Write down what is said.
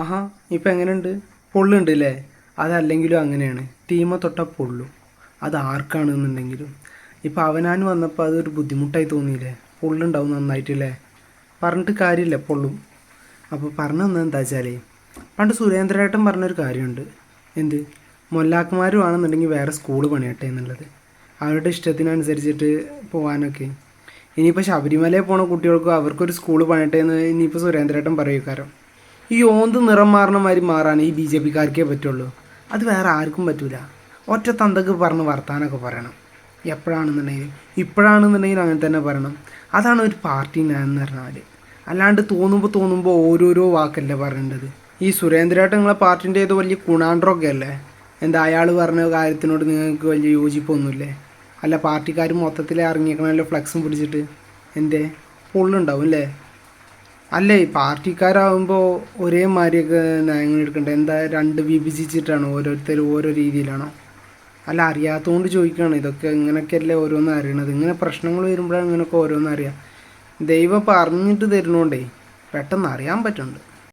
ആഹാ, ഇപ്പം എങ്ങനെയുണ്ട്? പൊള്ളുണ്ട് അല്ലേ? അതല്ലെങ്കിലും അങ്ങനെയാണ്. തീമ തൊട്ടാൽ പൊള്ളും. അത് ആർക്കാണെന്നുണ്ടെങ്കിലും. ഇപ്പം അവനാൻ വന്നപ്പോൾ അതൊരു ബുദ്ധിമുട്ടായി തോന്നിയില്ലേ? പൊള്ളുണ്ടാവും നന്നായിട്ടില്ലേ? പറഞ്ഞിട്ട് കാര്യമില്ല, പൊള്ളും. അപ്പോൾ പറഞ്ഞു തന്നത് എന്താ വെച്ചാൽ, പണ്ട് സുരേന്ദ്രേട്ടൻ പറഞ്ഞൊരു കാര്യമുണ്ട്. എന്ത്? മൊല്ലാക്കന്മാർ വേണമെന്നുണ്ടെങ്കിൽ വേറെ സ്കൂള് പണിയട്ടെ എന്നുള്ളത്. അവരുടെ ഇഷ്ടത്തിനനുസരിച്ചിട്ട് പോകാനൊക്കെ. ഇനിയിപ്പോൾ ശബരിമലയിൽ പോണ കുട്ടികൾക്കും അവർക്കൊരു സ്കൂള് പണിയട്ടെ എന്ന് ഇനിയിപ്പോൾ സുരേന്ദ്രേട്ടൻ പറയുകാരം. ഈ ഓന്ത് നിറം മാറണ മാതിരി മാറാൻ ഈ BJP-ക്കാർക്കേ പറ്റുള്ളൂ. അത് വേറെ ആർക്കും പറ്റൂല. ഒറ്റ തന്തക്ക് പറഞ്ഞ് വർത്താനൊക്കെ പറയണം. എപ്പോഴാണെന്നുണ്ടെങ്കിലും ഇപ്പോഴാണെന്നുണ്ടെങ്കിലും അങ്ങനെ തന്നെ പറയണം. അതാണ് ഒരു പാർട്ടി എന്ന് പറഞ്ഞാൽ. അല്ലാണ്ട് തോന്നുമ്പോൾ ഓരോരോ വാക്കല്ലേ പറയേണ്ടത്. ഈ സുരേന്ദ്രേട്ടൻ നിങ്ങളെ പാർട്ടിൻ്റെ ഏതോ വലിയ കുണാണ്ടറൊക്കെ അല്ലേ? എന്താ അയാൾ പറഞ്ഞ കാര്യത്തിനോട് നിങ്ങൾക്ക് വലിയ യോജിപ്പൊന്നുമില്ലേ? അല്ല, പാർട്ടിക്കാർ മൊത്തത്തിൽ ഇറങ്ങിയേക്കണമല്ലോ ഫ്ലക്സും പിടിച്ചിട്ട്. എന്തേ? പൊള്ളുണ്ടാവും അല്ലേ? അല്ലേ, ഈ പാർട്ടിക്കാരാകുമ്പോൾ ഒരേ മാതിരിയൊക്കെ നയങ്ങൾ എടുക്കണ്ടേ? എന്താ രണ്ട് വിഭജിച്ചിട്ടാണോ? ഓരോരുത്തരും ഓരോ രീതിയിലാണോ? അല്ല, അറിയാത്തതുകൊണ്ട് ചോദിക്കുകയാണ്. ഇതൊക്കെ ഇങ്ങനെയൊക്കെയല്ലേ ഓരോന്നും അറിയണത്. ഇങ്ങനെ പ്രശ്നങ്ങൾ വരുമ്പോഴാണ് ഇങ്ങനെയൊക്കെ ഓരോന്നും അറിയാം. ദൈവം പറഞ്ഞിട്ട് തരുന്നോണ്ടേ പെട്ടെന്ന് അറിയാൻ പറ്റുന്നുണ്ട്.